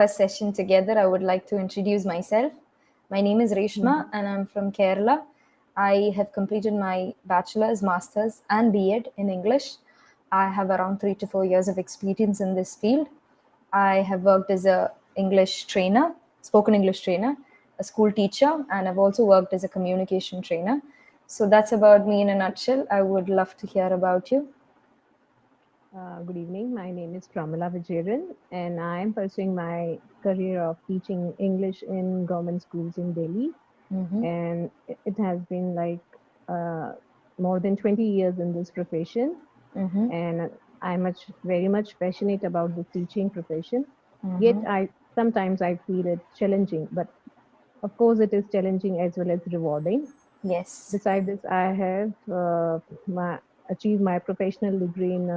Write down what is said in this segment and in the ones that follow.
first session together, I would like to introduce myself. My name is Reshma and I'm from Kerala. I have completed my bachelor's, master's, and B.Ed in English. I have around 3 to 4 years of experience in this field. I have worked as a English trainer, spoken English trainer, a school teacher, and I've also worked as a communication trainer. So that's about me in a nutshell. I would love to hear about you. Good evening. My name is Pramila Vijayaran, and I am pursuing my career of teaching English in government schools in Delhi. And it has been like more than 20 years in this profession. And I'm very much passionate about the teaching profession. Yet sometimes I feel it challenging, but of course it is challenging as well as rewarding. Yes. Besides this, I have achieved my professional degree in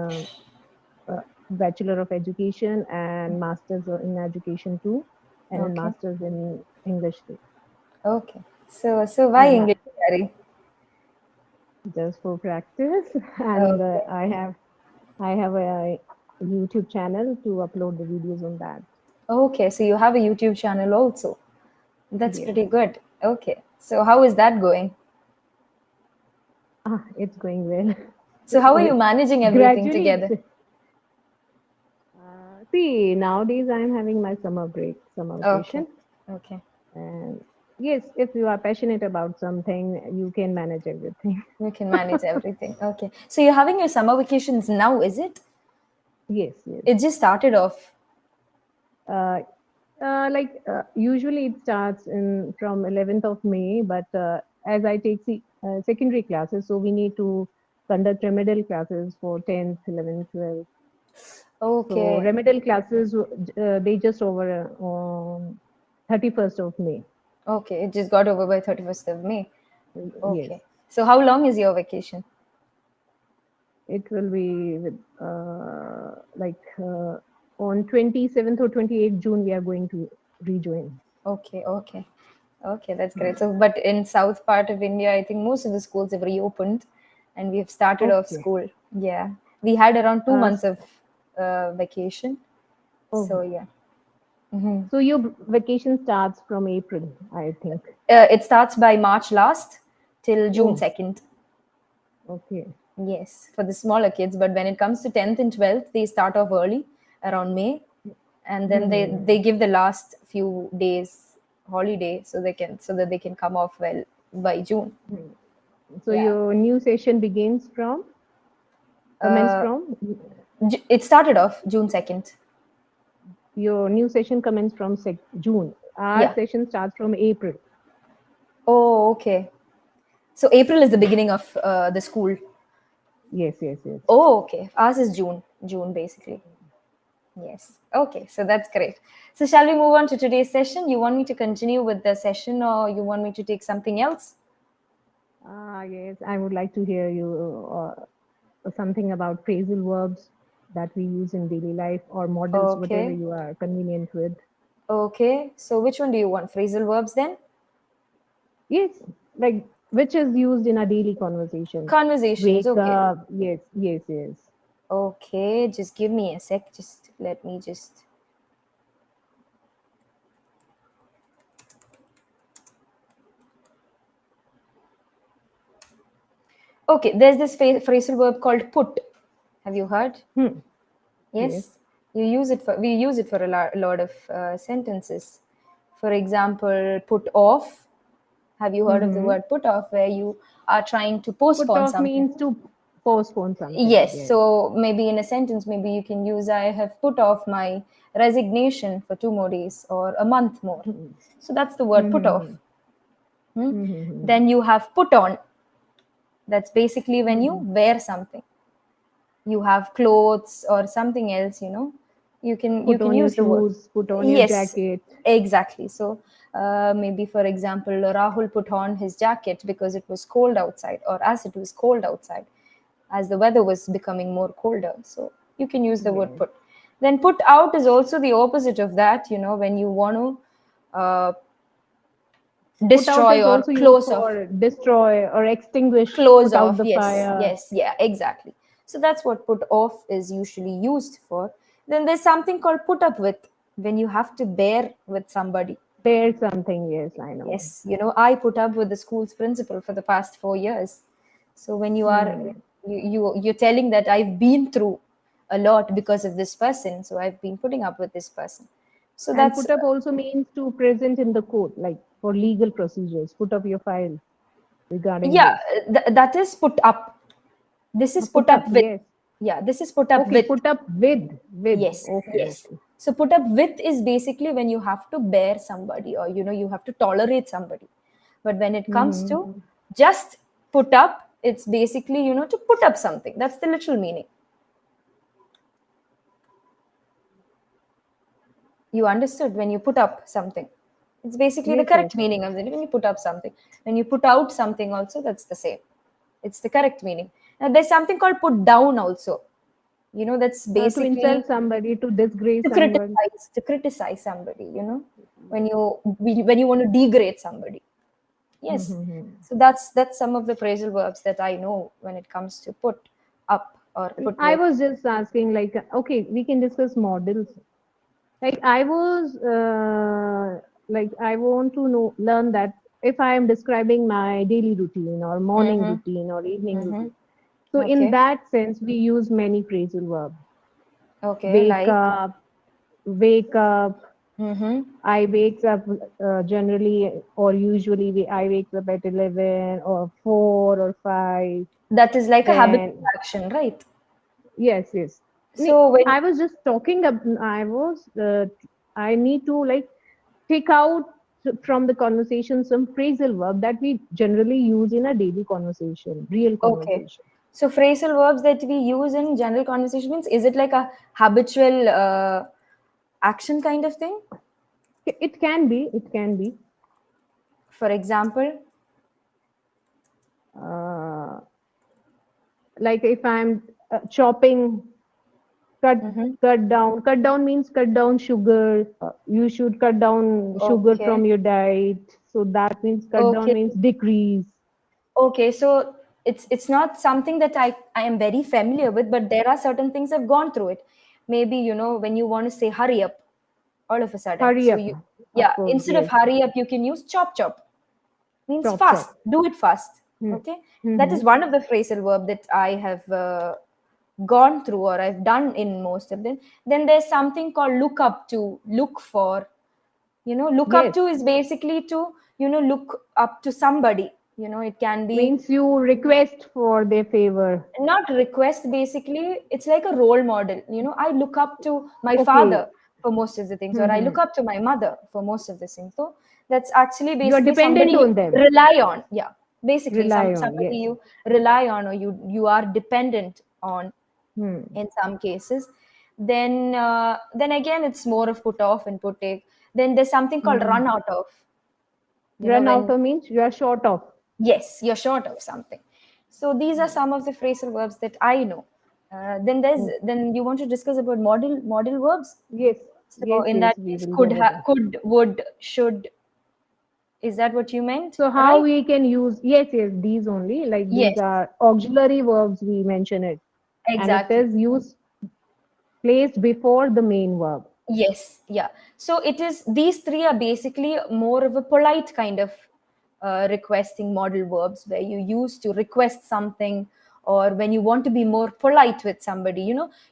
Bachelor of Education and Masters in Education too, and Masters in English too. Okay. So why And EnglishYaari? just for practice, and I have a YouTube channel to upload the videos on that. Okay, so you have a YouTube channel also. That's Yes. pretty good. Okay. So how is that going? It's going well. So how are you managing everything Gradually, together? see, nowadays I'm having my summer break, summer vacation. Okay. And yes, if you are passionate about something, you can manage everything. You can manage everything. Okay. So you're having your summer vacations now, is it? Yes. It just started off. Usually it starts from 11th of May, but as I take secondary classes, so we need to conduct remedial classes for 10th, 11th, 12th. Okay. So remedial classes, they just over on 31st of May. Okay, it just got over by 31st of May. Okay. Yes. So how long is your vacation? It will be on 27th or 28th June, we are going to rejoin. Okay, that's great. So, but in south part of India, I think most of the schools have reopened, and we have started off school. Yeah, we had around 2 months of vacation. So yeah. So your vacation starts from April, I think. It starts by March last till June 2nd. Okay. Yes, for the smaller kids. But when it comes to 10th and 12th, they start off early around May, and then they give the last few days holiday so that they can come off well by June. So your new session begins from? It started off June 2nd. Your new session commences from June. Our session starts from April. Oh, okay. So April is the beginning of the school. Yes. Oh, okay. Ours is June basically. Yes. Okay, so that's great. So shall we move on to today's session? You want me to continue with the session or you want me to take something else? Yes, I would like to hear you something about phrasal verbs that we use in daily life or models, whatever you are convenient with. Okay, so which one do you want? Phrasal verbs then? Yes, like which is used in a daily conversation. Conversations, Wake okay. up. Yes. Okay, just give me a sec. Just let me just... Okay, there's this phrasal verb called put. Have you heard? Yes. We use it for a lot of sentences. For example, put off. Have you heard of the word put off, where you are trying to postpone something? Put off means to postpone something. Yes. So maybe in a sentence, maybe you can use, I have put off my resignation for 2 more days or a month more. So that's the word put off. Then you have put on. That's basically when you wear something. You have clothes or something else, you can use the word. Put on your jacket. Exactly. So maybe, for example, Rahul put on his jacket because it was cold outside, or as it was cold outside, as the weather was becoming more colder. So you can use the word put. Then put out is also the opposite of that, when you want to destroy or close off. Destroy or extinguish. Close off. The fire. Yes, yeah, exactly. So that's what put off is usually used for. Then there's something called put up with. when you have to bear with somebody. There's something, yes, I know. Yes, I put up with the school's principal for the past 4 years. So when you are Hmm. you're telling that I've been through a lot because of this person, so I've been putting up with this person. So And that's put up also means to present in the court, like for legal procedures. Put up your file regarding yeah, this. that is put up. This is put Put up, up with. yes. Yeah, this is put up Okay, with. put up with. Yes, Okay, yes. okay. So put up with is basically when you have to bear somebody, or you have to tolerate somebody. But when it comes to Mm-hmm. just put up, it's basically to put up something. That's the literal meaning. You understood when you put up something. It's basically the Yes, yes. correct meaning of it when you put up something. When you put out something, also that's the same. It's the correct meaning. Now there's something called put down also. That's To basically insult somebody, to disgrace to someone. criticize somebody. When you want to degrade somebody. Yes. Mm-hmm. So that's some of the phrasal verbs that I know when it comes to put up or put I with. was just asking, like, okay, we can discuss models. Like, I want to learn that if I am describing my daily routine or morning Mm-hmm. routine or evening Mm-hmm. routine. So, in Okay. that sense, we use many phrasal verbs. Okay. Wake Like. up, wake up. Mm-hmm. I wakes up generally or usually I wakes up at 11 or 4 or 5. That is like a habitual Then action, right? yes, yes. So when I was just talking. I need to like take out from the conversation some phrasal verb that we generally use in a daily conversation, real okay, conversation. so phrasal verbs that we use in general conversation means, is it like a habitual action kind of thing? It can be. It can be. For example. Uh, like if I'm chopping, cut Mm-hmm. cut down. Cut down means cut down sugar. You should cut down sugar Okay. from your diet. So that means cut down Okay. means decrease. Okay, so it's not something that I am very familiar with, but there are certain things I've gone through it. Maybe when you want to say hurry up all of a sudden. Hurry So up. you Of yeah, course, instead of yes. hurry up, you can use chop chop. Means Chop fast. chop. Do it fast. Hmm. Okay, that Mm-hmm. is one of the phrasal verb that I have gone through or I've done in most of them. Then there's something called look up to, look for. Look up Yes. to is basically to look up to somebody. It can be Means you request for their favor. not request, basically it's like a role model. I look up to my Okay. father for most of the things, or I Mm-hmm. look up to my mother for most of the things. So that's actually You are basically somebody dependent you on them. rely on. Yeah, basically Rely on. somebody Yes. you rely on, or you are dependent on Hmm. in some cases. Then again, it's more of put off and put take. Then there's something called Mm-hmm. run out of. Run out When of means you are short of. yes, you're short of something. So these are some of the phrasal verbs that I know. Mm. Then you want to discuss about model verbs. Yes. So Yes. in Yes. that We case, will go over there. could, would, should. Is that what you meant? So how Right? we can use, yes, yes, these only, like these Yes, are auxiliary verbs, we mention it. And it exactly. is used placed before the main verb. Yes, yeah. So it is, these three are basically more of a polite kind of requesting model verbs, where you use to request something, or when you want to be more polite with somebody.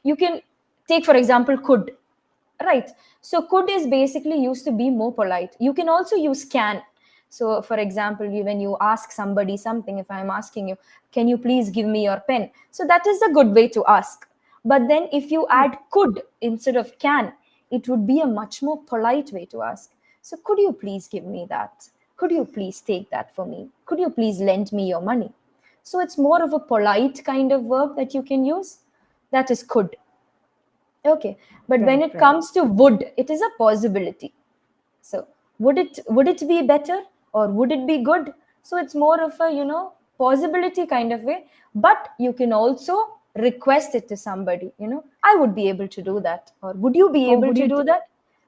You can take, for example, could. Right. So could is basically used to be more polite. You can also use can. So, for example, when you ask somebody something, if I'm asking you, can you please give me your pen? So that is a good way to ask. But then if you Hmm. add could instead of can, it would be a much more polite way to ask. So, could you please give me that? Could you please take that for me? Could you please lend me your money? So it's more of a polite kind of verb that you can use. That is could. Okay, but when Right, it right. comes to would, it is a possibility. So would it be better, or would it be good? So it's more of a possibility kind of way. But you can also request it to somebody. I would be able to do that, or would you be Or able would to you, do that?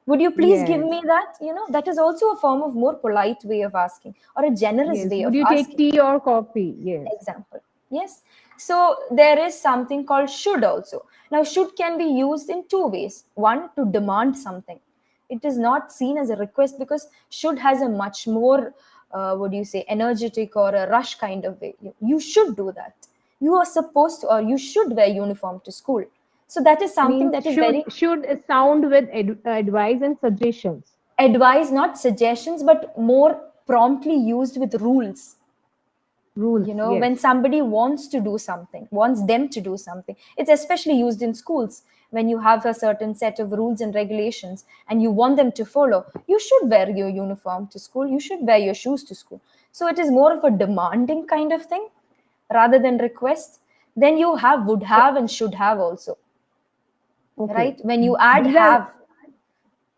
Would you please give yes, me that? That is also a form of more polite way of asking, or a generous yes. way Would of you take asking. tea or coffee? Yes. Example. Yes. So there is something called should also. Now, should can be used in two ways. One, to demand something. It is not seen as a request, because should has a much more what do you say, energetic or a rush kind of way. You should do that, you are supposed to, or you should wear uniform to school. So that is something Means that is very should sound with advice and suggestions. advice, not suggestions, but more promptly used with rules. Rules, yes. When somebody wants to do something, wants them to do something, it's especially used in schools. When you have a certain set of rules and regulations and you want them to follow, you should wear your uniform to school, you should wear your shoes to school. So it is more of a demanding kind of thing rather than request. Then you have would So, have and should have also, okay. right? When you add These are have,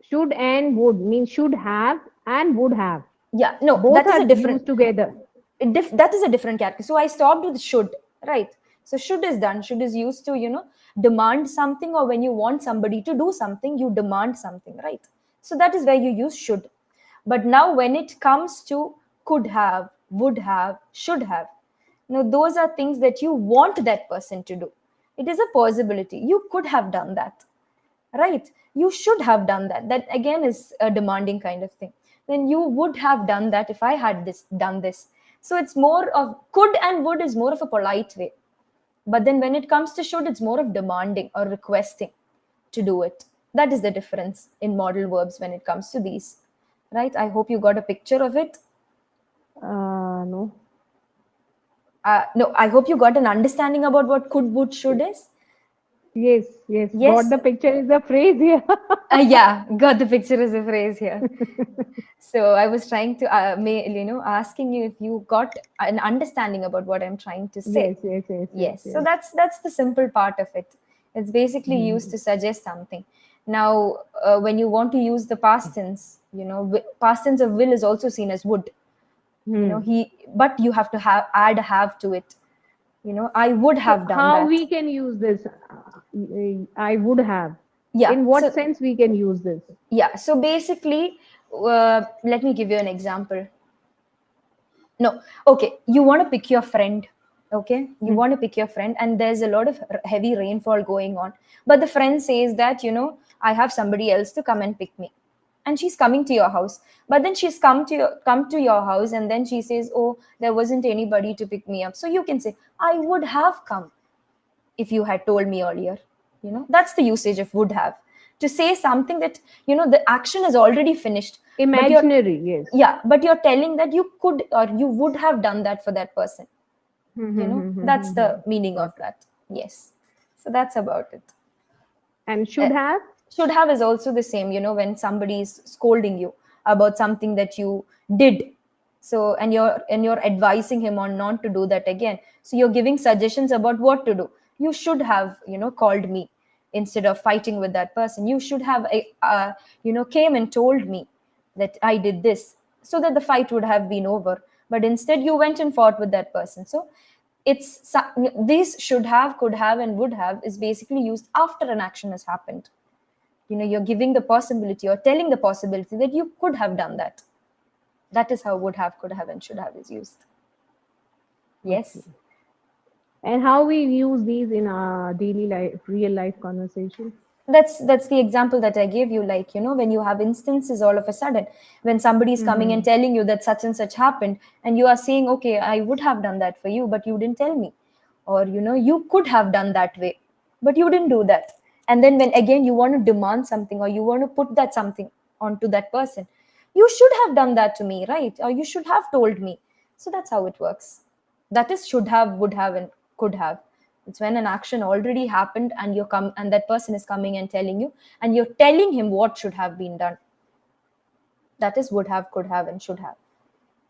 should and would, means should have and would have. yeah, no, Both that is are a different, used together. that is a different category. So I stopped with should, right? So should is done. Should is used to, demand something, or when you want somebody to do something, you demand something, right? So that is where you use should. But now when it comes to could have, would have, should have, those are things that you want that person to do. It is a possibility. You could have done that, right? You should have done that. That again is a demanding kind of thing. Then you would have done that if I had this done this. So it's more of could and would is more of a polite way. But then when it comes to should, it's more of demanding or requesting to do it. That is the difference in modal verbs when it comes to these, right? I hope you got a picture of it. No. No, I hope you got an understanding about what could, would, should is. Yes, yes. Got Yes. the picture is a phrase here. Yeah, got the picture as a phrase here. So I was trying to, asking you if you got an understanding about what I'm trying to say. Yes, yes, yes, yes, Yes. So yes. that's the simple part of it. It's basically used Mhm. to suggest something. Now, when you want to use the past tense, past tense of will is also seen as would. Hmm. But you have to add have to it. I would So have done how that. we can use this? I would have. Yeah. In what So sense we can use this? yeah. So basically, let me give you an example. No, okay, you want to pick your friend. Okay, you Hmm. want to pick your friend, and there's a lot of heavy rainfall going on. But the friend says that, I have somebody else to come and pick me. And she's coming to your house. But then she's come to your house, and then she says, oh, there wasn't anybody to pick me up. So you can say, I would have come if you had told me earlier. That's the usage of would have. To say something that, the action is already finished, but you're Imaginary, yes. yeah, but you're telling that you could or you would have done that for that person. Hmm, hmm, hmm, hmm, That's hmm, hmm. the meaning of Got it. that. Yes. So that's about it. And Uh, should have? should have is also the same, when somebody is scolding you about something that you did. So and you're advising him on not to do that again. So you're giving suggestions about what to do. You should have, called me instead of fighting with that person. You should have came and told me that I did this, so that the fight would have been over. But instead you went and fought with that person. So these should have, could have, and would have is basically used after an action has happened. You're giving the possibility or telling the possibility that you could have done that. That is how would have, could have, and should have is used. Okay. Yes. And how we use these in our daily life, real life conversation? That's the example that I gave you. Like, when you have instances all of a sudden, when somebody is coming and Hmm. telling you that such and such happened, and you are saying, okay, I would have done that for you, but you didn't tell me. Or, you could have done that way, but you didn't do that. And then when again you want to demand something, or you want to put that something onto that person, you should have done that to me, right? Or you should have told me. So that's how it works. That is should have, would have, and could have. It's when an action already happened, and you come and that person is coming and telling you, and you're telling him what should have been done. That is would have, could have, and should have.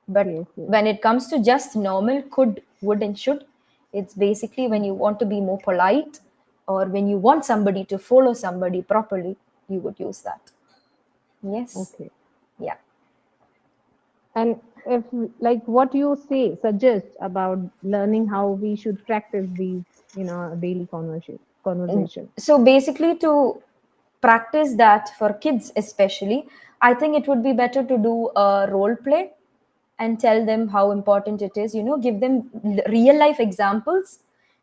But Yes, yes. when it comes to just normal could, would, and should, it's basically when you want to be more polite, or when you want somebody to follow somebody properly, you would use that. Yes. Okay. Yeah. And if, like, what you say, suggest about learning how we should practice these in our daily conversation. So basically, to practice that for kids especially, I think it would be better to do a role play and tell them how important it is. Give them real life examples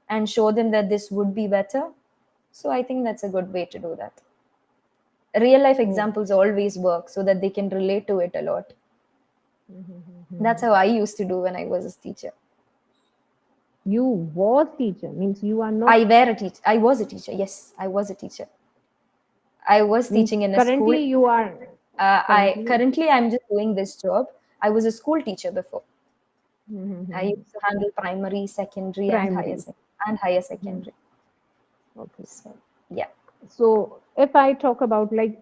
and show them that this would be better. So I think that's a good way to do that. real life Oh. examples always work so that they can relate to it a lot. That's Mm-hmm. how I used to do when I was a teacher. You was teacher means you are not I was a teacher. Yes, I was a teacher. I was means teaching in a school. currently you are I currently. currently I'm just doing this job. I was a school teacher before. I Mm-hmm. used to handle primary, secondary, and Primary. higher Mhm. secondary. Okay. So yeah. So if I talk about like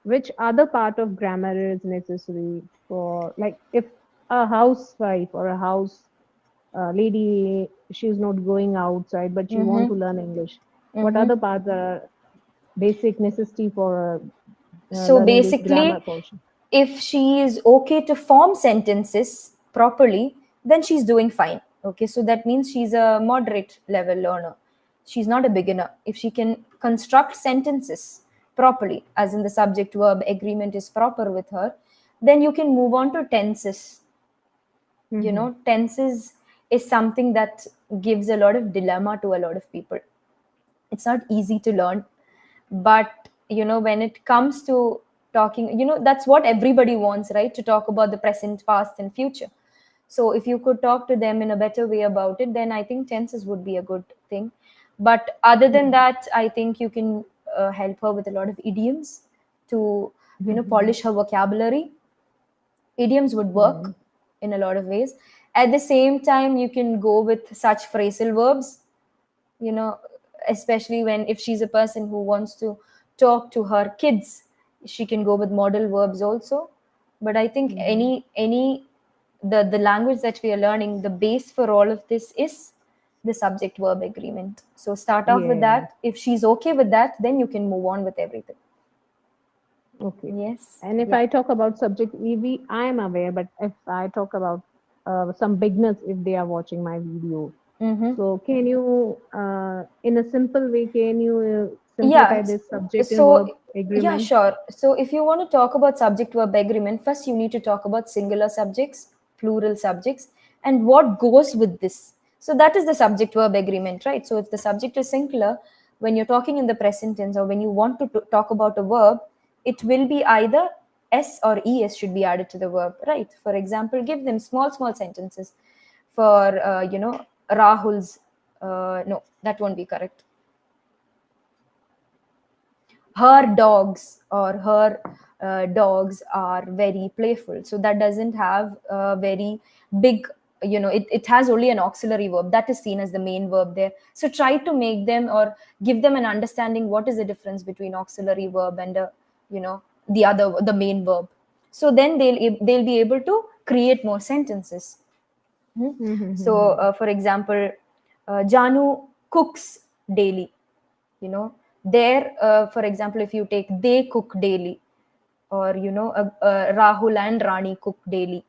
which other part of grammar is necessary for like if a housewife or a house lady, she's not going outside but she want Mm-hmm. to learn English, what Mm-hmm. other parts are basic necessity for So learning this grammar basically, portion? if she is okay to form sentences properly, then she's doing fine. Okay, so that means she's a moderate level learner. She's not a beginner. If she can construct sentences properly, as in the subject verb agreement is proper with her, then you can move on to tenses. Mm-hmm. Tenses is something that gives a lot of dilemma to a lot of people. It's not easy to learn, but when it comes to talking, that's what everybody wants, right? To talk about the present, past, and future. So if you could talk to them in a better way about it, then I think tenses would be a good thing. But other than that, I think you can help her with a lot of idioms to Mm-hmm. polish her vocabulary. Idioms would Mm-hmm. work in a lot of ways. At the same time, you can go with such phrasal verbs, you know especially when if she's a person who wants to talk to her kids, she can go with modal verbs also. But I think Mm-hmm. the language that we are learning, the base for all of this is the subject verb agreement. So start off with Yeah. that. If she's okay with that, then you can move on with everything. Okay. Yes. And if Yeah. I talk about subject EV, I am aware, but if I talk about some beginners, if they are watching my video, Mm-hmm. so can you, in a simple way, can you simplify Yeah. this subject and verb So, yeah, agreement? sure. So, if you want to talk about subject verb agreement, first you need to talk about singular subjects, plural subjects, and what goes with this. So, that is the subject verb agreement, right? So, if the subject is singular, when you're talking in the present tense or when you want to talk about a verb, it will be either s or es should be added to the verb, right? For example, give them small sentences for, Rahul's. No, that won't be correct. Her dogs or her dogs are very playful, so that doesn't have a very big, it has only an auxiliary verb that is seen as the main verb there. So try to make them or give them an understanding what is the difference between auxiliary verb and the main verb. So then they'll be able to create more sentences. So, Mm-hmm. for example, Janu cooks daily. There, for example, if you take they cook daily, or Rahul and Rani cook daily.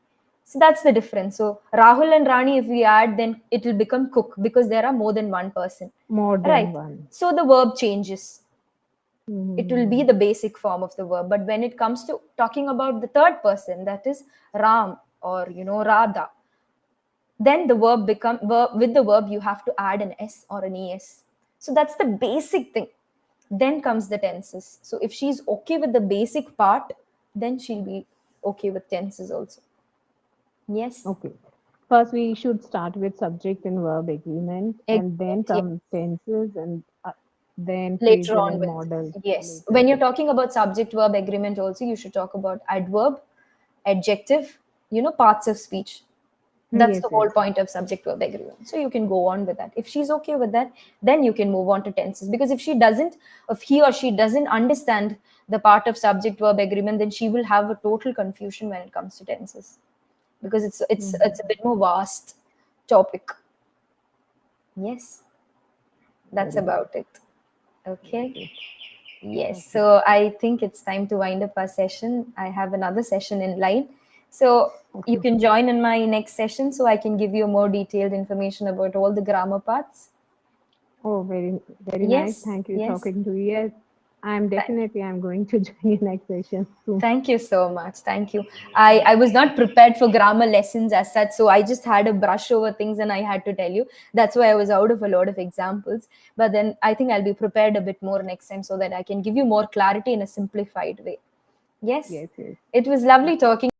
So that's the difference. So Rahul and Rani, if we add, then it will become cook because there are more than one person, More than right? one. So the verb changes. It will be Mm-hmm. the basic form of the verb. But when it comes to talking about the third person, that is Ram or Radha, then the verb with the verb you have to add an s or an es. So that's the basic thing. Then comes the tenses. So if she's okay with the basic part, then she'll be okay with tenses also. Yes. Okay. First, we should start with subject and verb agreement, and then Agreement, come yes. tenses, and then Later phrasal on and with, modal yes, later. when you're talking about subject verb agreement also, you should talk about adverb, adjective, parts of speech. That's the Yes, whole yes. point of subject verb agreement. So you can go on with that. If she's okay with that, then you can move on to tenses. Because if he or she doesn't understand the part of subject verb agreement, then she will have a total confusion when it comes to tenses, because it's a Mm-hmm. bit more vast topic. Yes, that's Very good. about it. Very Okay. good. Yes, Okay. so I think it's time to wind up our session. I have another session in line. So you Okay. can join in my next session so I can give you more detailed information about all the grammar parts. Oh, very, very nice. Yes, Thank you yes. talking to you. Yes, I'm definitely I'm going to join your next session soon. Thank you so much. Thank you. I was not prepared for grammar lessons as such, so I just had a brush over things and I had to tell you. That's why I was out of a lot of examples. But then I think I'll be prepared a bit more next time so that I can give you more clarity in a simplified way. Yes, Yes, yes. it was lovely Okay. talking.